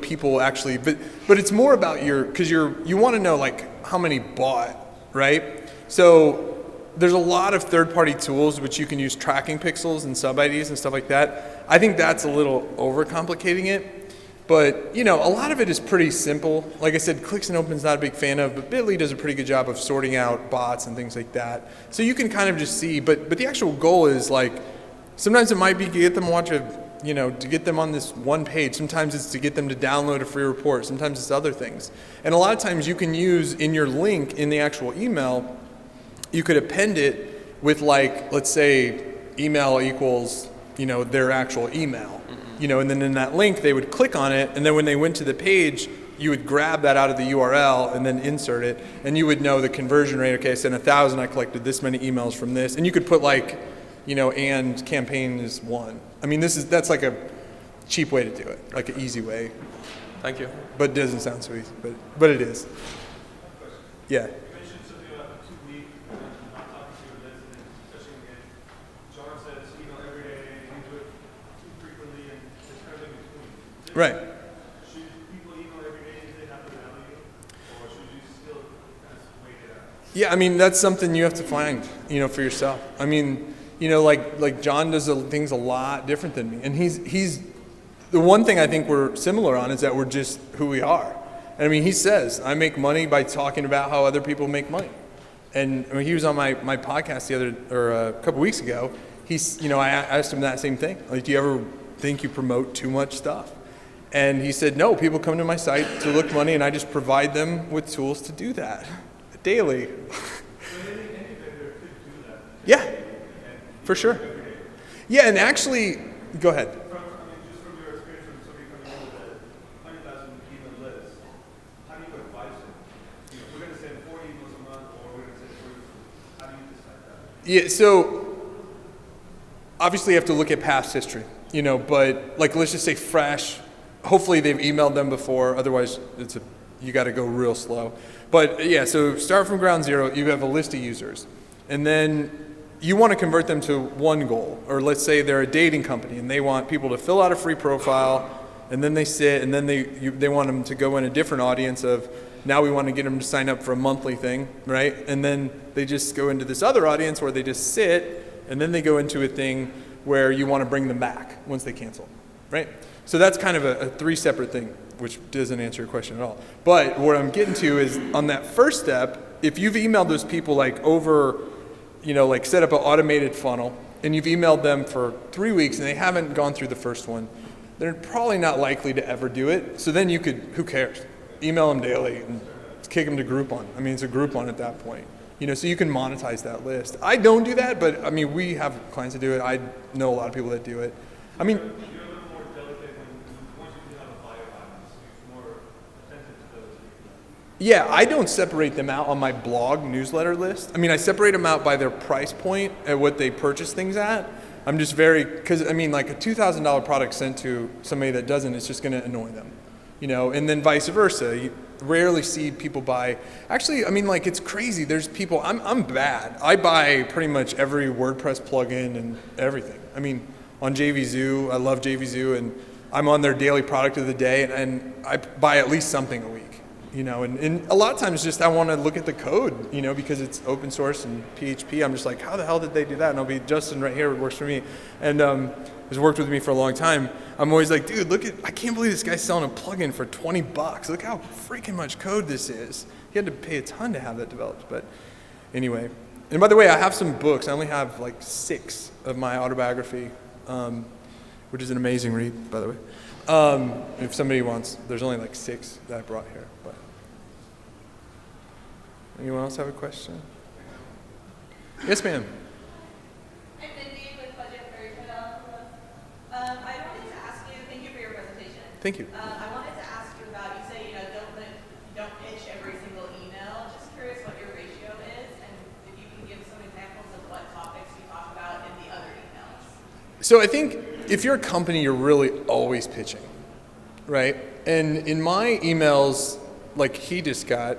people actually. But it's more about because you want to know like how many bought, right? So there's a lot of third-party tools which you can use tracking pixels and sub-IDs and stuff like that. I think that's a little overcomplicating it. But, a lot of it is pretty simple. Like I said, Clicks and Open's not a big fan of, but Bitly does a pretty good job of sorting out bots and things like that. So you can kind of just see, but the actual goal is like, sometimes it might be to get them to get them on this one page. Sometimes it's to get them to download a free report. Sometimes it's other things. And a lot of times you can use in your link in the actual email, you could append it with like, let's say email equals, their actual email. And then in that link, they would click on it, and then when they went to the page, you would grab that out of the URL and then insert it, and you would know the conversion rate. Okay, I sent 1,000, I collected this many emails from this, and you could put like, and campaign is 1. I mean, that's like a cheap way to do it, like an easy way, Thank you. but it doesn't sound so easy, but it is. Yeah. Right. Should people email every day if they have the value, or should you still kind of wait it out? Yeah, I mean, that's something you have to find, for yourself. I mean, like John does things a lot different than me. And he's the one thing I think we're similar on is that we're just who we are. And I mean, he says, I make money by talking about how other people make money. And I mean, he was on my podcast a couple weeks ago. I asked him that same thing. Like, do you ever think you promote too much stuff? And he said, no, people come to my site to look money, and I just provide them with tools to do that daily. Yeah, for sure. Yeah, and actually, go ahead. Just from your experience from somebody coming in with a 100,000 email list, how do you advise them? We're going to send 40 emails a month, or we're going to send 40. How do you decide that? Yeah, so obviously you have to look at past history, but like let's just say fresh. Hopefully they've emailed them before, otherwise you got to go real slow. But yeah, so start from ground zero. You have a list of users, and then you want to convert them to one goal. Or let's say they're a dating company and they want people to fill out a free profile, and then they sit, and then they want them to go in a different audience of, now we want to get them to sign up for a monthly thing, right? And then they just go into this other audience where they just sit, and then they go into a thing where you want to bring them back once they cancel, right? So that's kind of a 3 separate thing, which doesn't answer your question at all. But what I'm getting to is on that first step, if you've emailed those people like over, like set up an automated funnel, and you've emailed them for 3 weeks and they haven't gone through the first one, they're probably not likely to ever do it. So then who cares? Email them daily and kick them to Groupon. I mean, it's a Groupon at that point. So you can monetize that list. I don't do that, but I mean, we have clients that do it. I know a lot of people that do it. I mean, yeah, I don't separate them out on my blog newsletter list. I mean, I separate them out by their price point at what they purchase things at. I'm just because I mean, like a $2,000 product sent to somebody that doesn't, it's just going to annoy them, and then vice versa. You rarely see people buy. Actually, I mean, like it's crazy. There's people, I'm bad. I buy pretty much every WordPress plugin and everything. I mean, on JVZoo, I love JVZoo, and I'm on their daily product of the day, and I buy at least something a week. And a lot of times just I want to look at the code, because it's open source and PHP. I'm just like, how the hell did they do that? And I'll be, Justin right here works for me, and has worked with me for a long time. I'm always like, dude, I can't believe this guy's selling a plugin for $20. Look how freaking much code this is. He had to pay a ton to have that developed. But anyway, And by the way, I have some books. I only have like 6 of my autobiography, which is an amazing read, by the way. If somebody wants, there's only like 6 that I brought here. But anyone else have a question? Yes, ma'am. I'm Mindy with Budget for I wanted to ask you, thank you for your presentation. Thank you. I wanted to ask you about, you say, don't pitch every single email. Just curious what your ratio is, and if you can give some examples of what topics you talk about in the other emails. So I think if you're a company, you're really always pitching, right? And in my emails, like he just got,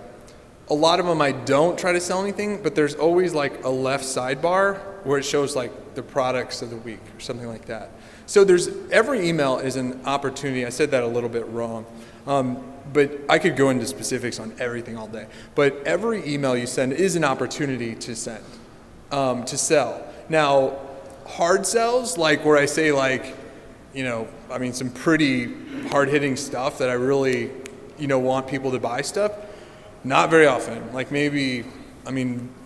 a lot of them I don't try to sell anything, but there's always like a left sidebar where it shows like the products of the week or something like that. So every email is an opportunity. I said that a little bit wrong, but I could go into specifics on everything all day. But every email you send is an opportunity to send, to sell. Now, hard sells, like where I say like, some pretty hard-hitting stuff that I really, want people to buy stuff. Not very often,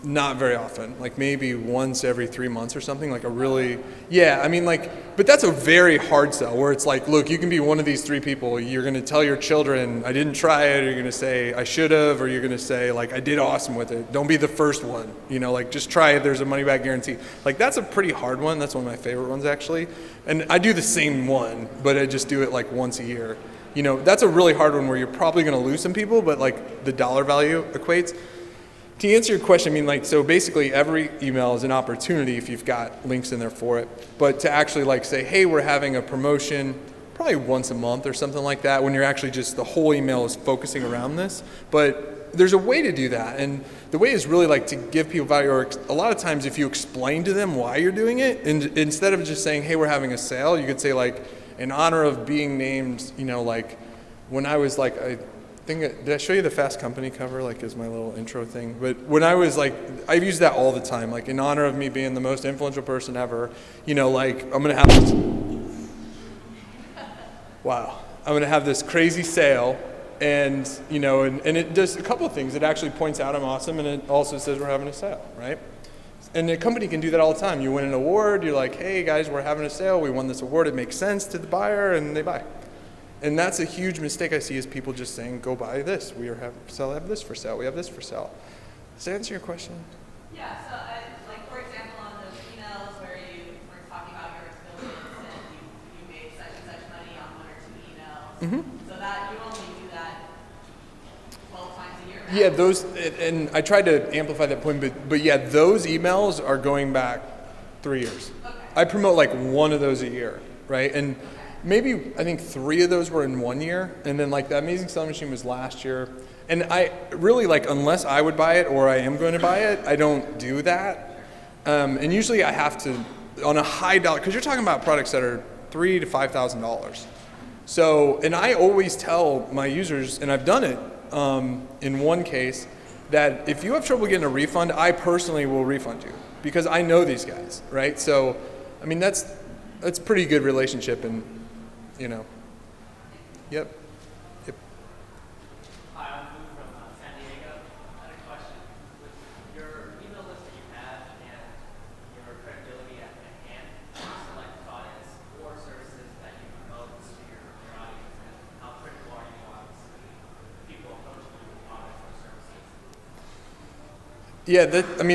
not very often, like maybe once every 3 months or something, like but that's a very hard sell where it's like, look, you can be one of these 3 people. You're going to tell your children, I didn't try it, or you're going to say, I should have, or you're going to say, like, I did awesome with it. Don't be the first one, just try it, there's a money back guarantee. Like, that's a pretty hard one. That's one of my favorite ones, actually. And I do the same one, but I just do it like once a year. That's a really hard one where you're probably going to lose some people, but like the dollar value equates. To answer your question, so basically every email is an opportunity if you've got links in there for it, but to actually like say, hey, we're having a promotion probably once a month or something like that when you're actually just, the whole email is focusing around this. But there's a way to do that, and the way is really like to give people value, or a lot of times if you explain to them why you're doing it, and instead of just saying, hey, we're having a sale, you could say like, in honor of being named, like when I was like, did I show you the Fast Company cover, like as my little intro thing? But when I was like, I've used that all the time, like in honor of me being the most influential person ever, like I'm gonna have this, I'm gonna have this crazy sale, and and it does a couple of things. It actually points out I'm awesome, and it also says we're having a sale, right? And a company can do that all the time. You win an award, you're like, hey guys, we're having a sale, we won this award, it makes sense to the buyer, and they buy. And that's a huge mistake I see, is people just saying, go buy this, we have this for sale, we have this for sale. Does that answer your question? Yeah, so for example, on those emails where you were talking about your affiliates and you made such and such money on 1 or 2 emails, so that you only do that 12 times a year. Yeah, those, and I tried to amplify that point, but yeah, those emails are going back 3 years. Okay. I promote like 1 of those a year, right? And maybe I think 3 of those were in 1 year, and then like the Amazing Selling Machine was last year. And I really like, unless I would buy it or I am going to buy it, I don't do that. And usually I have to, on a high dollar, because you're talking about products that are $3,000 to $5,000. So, and I always tell my users, and I've done it in one case, that if you have trouble getting a refund, I personally will refund you, because I know these guys, right? So, that's pretty good relationship, and yep. Hi, I'm Luke from San Diego. I had a question. With your email list that you have and your credibility at hand, how do you select products or services that you promote to your audience, and how critical are you on people approaching you with products or services? Yeah,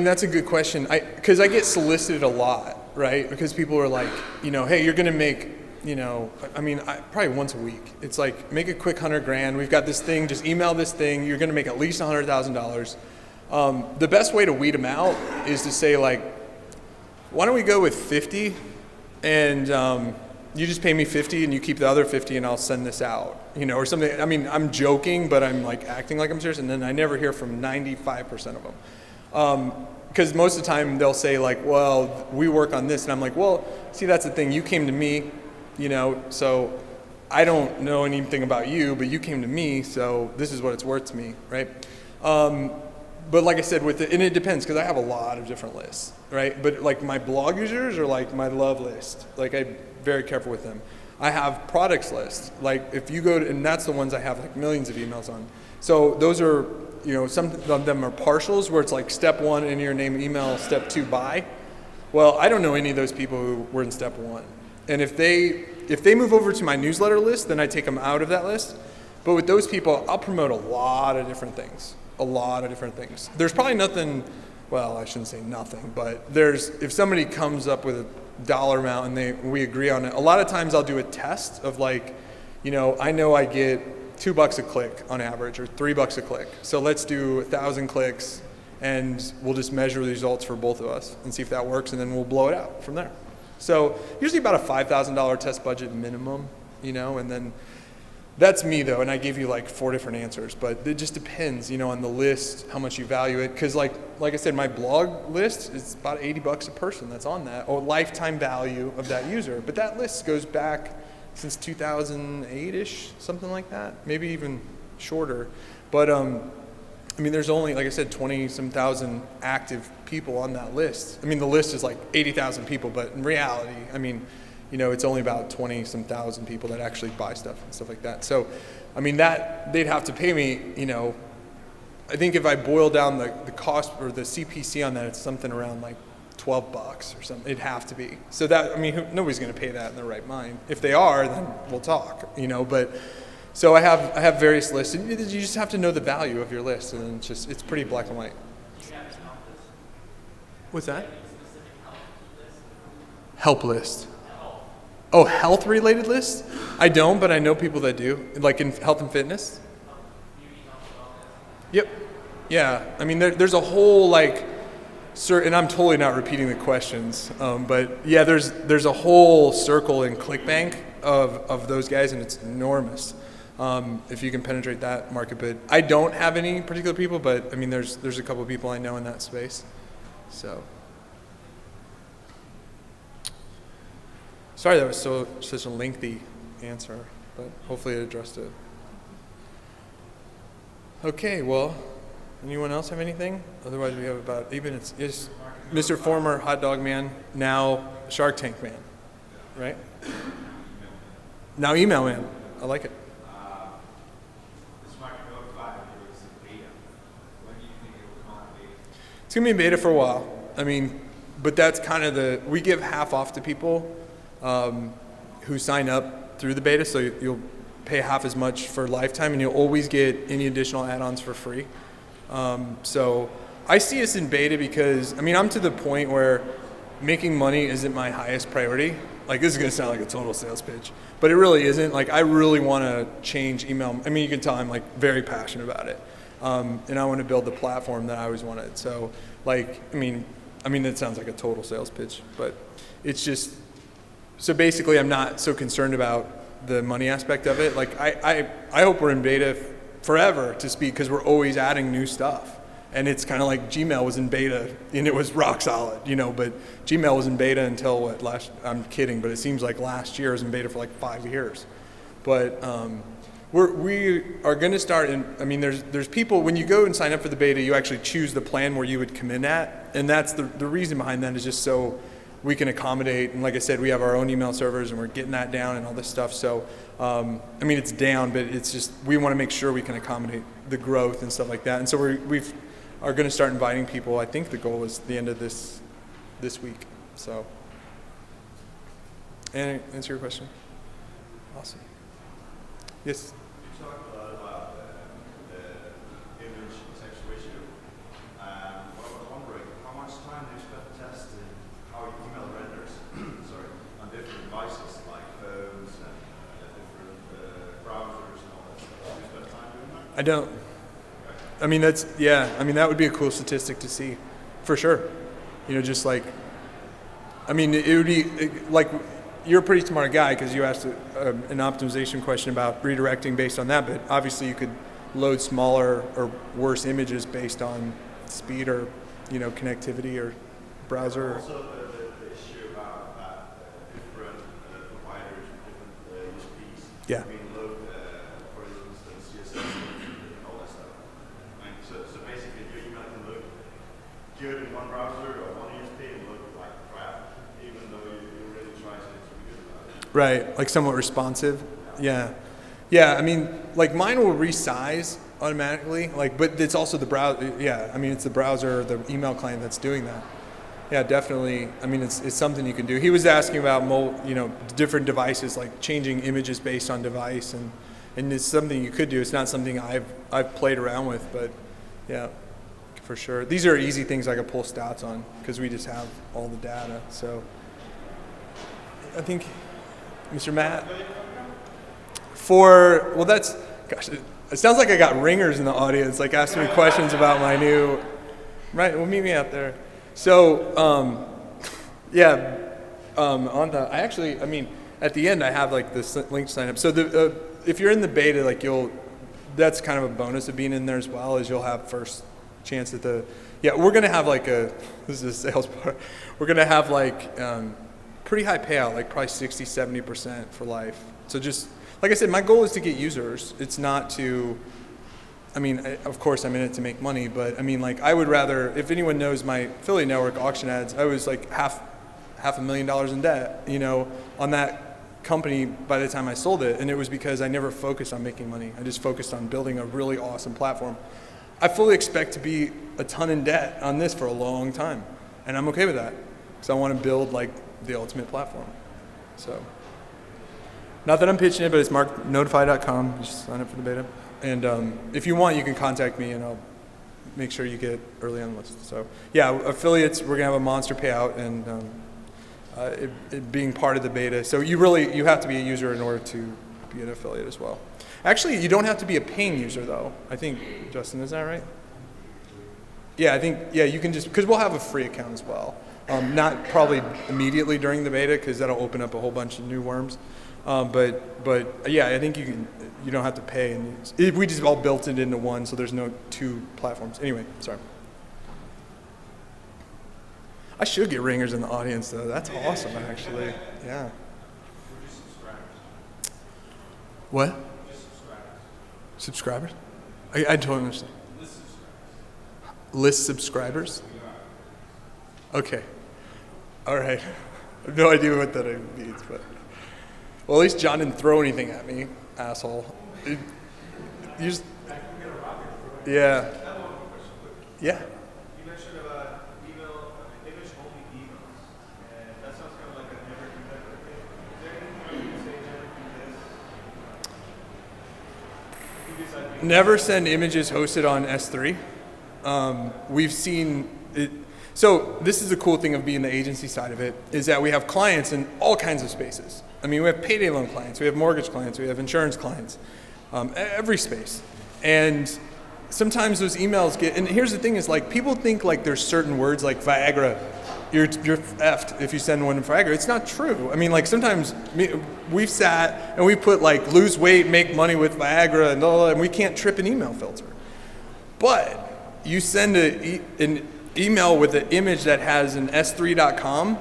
that's a good question. Because I get solicited a lot, right? Because people are like, hey, you're going to make, probably once a week. It's like, make a quick $100,000. We've got this thing. Just email this thing. You're going to make at least $100,000. The best way to weed them out is to say like, why don't we go with 50, and you just pay me 50 and you keep the other 50 and I'll send this out, or something. I'm joking, but I'm like acting like I'm serious, and then I never hear from 95% of them. Because most of the time they'll say like, well, we work on this, and I'm like, well, see, that's the thing. You came to me, so I don't know anything about you, but you came to me, so this is what it's worth to me, right? But like I said, and it depends, because I have a lot of different lists, right? But like my blog users are like my love list. Like I'm very careful with them. I have products lists. Like if you go to, and that's the ones I have like millions of emails on. So those are, some of them are partials where it's like step 1 enter your name and email, step 2 buy. Well, I don't know any of those people who were in step 1. And if they move over to my newsletter list, then I take them out of that list. But with those people, I'll promote a lot of different things. There's probably nothing, well, I shouldn't say nothing, but if somebody comes up with a dollar amount and we agree on it, a lot of times I'll do a test of like, I know I get $2 a click on average or $3 a click. So let's do 1,000 clicks and we'll just measure the results for both of us and see if that works, and then we'll blow it out from there. So usually about a $5,000 test budget minimum, and then that's me though, and I gave you like 4 different answers, but it just depends, on the list, how much you value it. Because like I said, my blog list is about $80 a person that's on that, or lifetime value of that user. But that list goes back since 2008-ish, something like that, maybe even shorter. But there's only, like I said, 20-some thousand active people on that list. The list is like 80,000 people, but in reality, it's only about 20-some thousand people that actually buy stuff and stuff like that. So, that they'd have to pay me, I think if I boil down the cost or the CPC on that, it's something around like $12 or something. It'd have to be. So that, nobody's going to pay that in their right mind. If they are, then we'll talk, but so I have various lists, and you just have to know the value of your list, and it's pretty black and white. What's that? Help list. Oh, health-related list? I don't, but I know people that do, like in health and fitness. Yep. Yeah. There's a whole and I'm totally not repeating the questions, but yeah, there's a whole circle in ClickBank of those guys, and it's enormous. If you can penetrate that market, but I don't have any particular people, but there's a couple of people I know in that space. So, sorry that was such a lengthy answer, but hopefully it addressed it. Okay, well, anyone else have anything? Otherwise, we have about 8 minutes. Yes, Mr. Former Hot Dog Man, now Shark Tank Man, right? Now Email Man. I like it. It's going to be in beta for a while. But that's kind of we give half off to people who sign up through the beta, so you'll pay half as much for lifetime, and you'll always get any additional add-ons for free. So I see us in beta because, I'm to the point where making money isn't my highest priority. This is going to sound like a total sales pitch, but it really isn't. I really want to change email. You can tell I'm very passionate about it. And I want to build the platform that I always wanted. So, that sounds like a total sales pitch, but it's just, so basically I'm not so concerned about the money aspect of it. I hope we're in beta forever to speak, because we're always adding new stuff. And it's kind of like Gmail was in beta and it was rock solid, but Gmail was in beta until I'm kidding, but it seems like last year it was in beta for 5 years. But, we are going to start there's people, when you go and sign up for the beta, you actually choose the plan where you would come in at, and that's the reason behind that is just so we can accommodate, and like I said, we have our own email servers and we're getting that down and all this stuff, so it's down, but it's just, we want to make sure we can accommodate the growth and stuff like that, and so we are going to start inviting people. I think the goal is the end of this week, so. And answer your question? Awesome. Yes? You talked a lot about the image saturation. I was wondering, how much time do you spend testing how your email renders on different devices like phones and different browsers and all that stuff? Do you spend time doing that? I don't. That would be a cool statistic to see, for sure. It would be you're a pretty smart guy because you asked an optimization question about redirecting based on that, but obviously you could load smaller or worse images based on speed or, connectivity or browser. Also the issue about different providers, different USPs. Yeah. Load, for instance, CSS and all that stuff. So basically your email can look good in one browser or one USP and look like crap, even though you really try to be good about it. Right, somewhat responsive. Yeah. Mine will resize automatically. Like, but it's also the browser. Yeah, I mean, it's the browser, the email client that's doing that. Yeah, definitely. I mean, it's something you can do. He was asking about different devices, like changing images based on device, and it's something you could do. It's not something I've played around with, but yeah, for sure. These are easy things I could pull stats on because we just have all the data. So I think, Mr. Matt, gosh, it sounds like I got ringers in the audience, like asking me questions about my new. Right, well, meet me out there. So, at the end I have like this link to sign up. So if you're in the beta, like that's kind of a bonus of being in there as well, is you'll have first chance at we're gonna have like this is a sales part. We're gonna have like pretty high payout, like probably 60-70% for life. So just, like I said, my goal is to get users. It's not to, of course I'm in it to make money, but like I would rather, if anyone knows my affiliate network, Auction Ads, I was like half $500,000 in debt, on that company by the time I sold it. And it was because I never focused on making money. I just focused on building a really awesome platform. I fully expect to be a ton in debt on this for a long time. And I'm okay with that because I want to build like the ultimate platform. So, not that I'm pitching it, but it's marknotify.com. Just sign up for the beta. And if you want, you can contact me and I'll make sure you get early on the list. So yeah, affiliates, we're gonna have a monster payout and it being part of the beta. So you have to be a user in order to be an affiliate as well. Actually, you don't have to be a paying user though. I think, Justin, is that right? Yeah, you can just, because we'll have a free account as well. Not probably immediately during the beta because that'll open up a whole bunch of new worms. But yeah, I think you don't have to pay, and we just all built it into one, so there's no two platforms. Anyway, sorry. I should get ringers in the audience though. That's awesome, actually. Yeah. What? Subscribers? I don't understand. List subscribers? Okay. All right. I have no idea what that means, but. Well, at least John didn't throw anything at me, asshole. Yeah. Yeah. You mentioned about image-only emails, and that sounds kind of like a never do that thing. Is there anything you can say never do this? Never send images hosted on S3. We've seen it. So this is the cool thing of being the agency side of it, is that we have clients in all kinds of spaces. We have payday loan clients, we have mortgage clients, we have insurance clients, every space. And sometimes those emails and here's the thing is like, people think like there's certain words like Viagra, you're effed if you send one to Viagra. It's not true. Like sometimes we've sat and we put like lose weight, make money with Viagra and we can't trip an email filter. But you send an email with an image that has an s3.com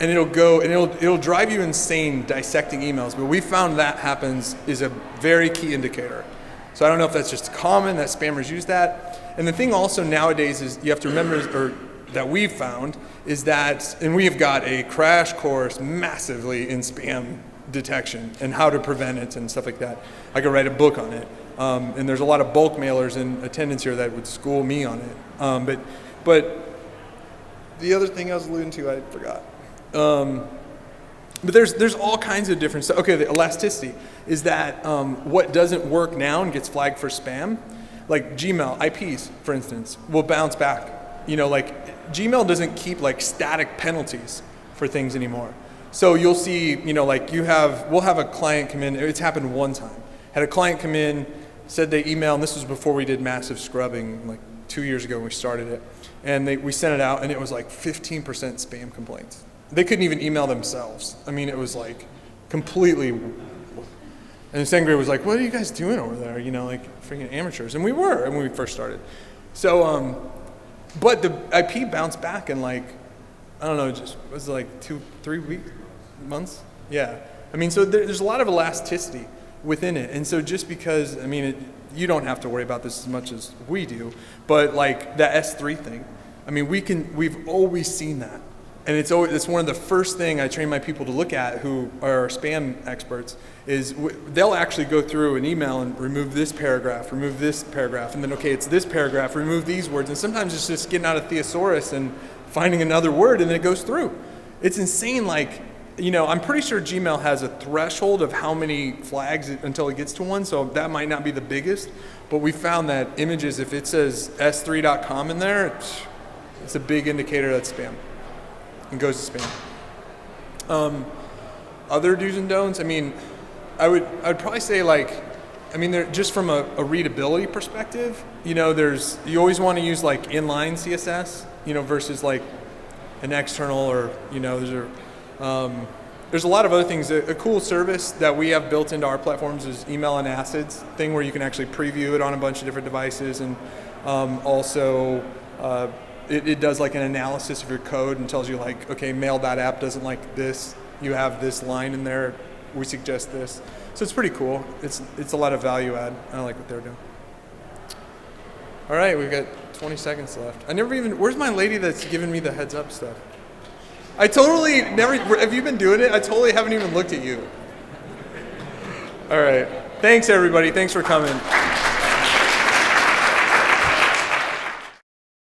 and it'll drive you insane dissecting emails. But we found that happens is a very key indicator. So I don't know if that's just common that spammers use that. And the thing also nowadays is you have to remember, or that we've found, is that, and we've got a crash course massively in spam detection and how to prevent it and stuff like that. I could write a book on it. And there's a lot of bulk mailers in attendance here that would school me on it. But the other thing I was alluding to, I forgot. But there's all kinds of different stuff. Okay, the elasticity is that what doesn't work now and gets flagged for spam, like Gmail IPs, for instance, will bounce back. Like Gmail doesn't keep like static penalties for things anymore. So you'll see, we'll have a client come in. It's happened one time. Had a client come in, said they emailed, and this was before we did massive scrubbing, like 2 years ago when we started it, and we sent it out, and it was like 15% spam complaints. They couldn't even email themselves. It was like completely. And the second grade was like, "What are you guys doing over there? Like freaking amateurs." And we were when we first started. So, but the IP bounced back in like, I don't know, just was it like 2-3 months? Yeah. So there's a lot of elasticity within it. And so just because, you don't have to worry about this as much as we do, but like that S3 thing, we've always seen that. And it's one of the first thing I train my people to look at who are spam experts is they'll actually go through an email and remove this paragraph, and then, okay, it's this paragraph, remove these words. And sometimes it's just getting out a thesaurus and finding another word, and then it goes through. It's insane. Like, I'm pretty sure Gmail has a threshold of how many flags until it gets to one, so that might not be the biggest. But we found that images, if it says s3.com in there, it's a big indicator that's spam. It goes to spam. Other do's and don'ts, I would probably say they're just from a readability perspective, you always want to use like inline CSS, versus like an external or, there's a lot of other things. A cool service that we have built into our platforms is email and acids thing where you can actually preview it on a bunch of different devices, and also it does like an analysis of your code and tells you like, okay, mail.app doesn't like this. You have this line in there. We suggest this. So it's pretty cool. It's a lot of value add. I like what they're doing. All right, we've got 20 seconds left. Where's my lady that's giving me the heads up stuff? I totally never, have you been doing it? I totally haven't even looked at you. All right. Thanks, everybody. Thanks for coming.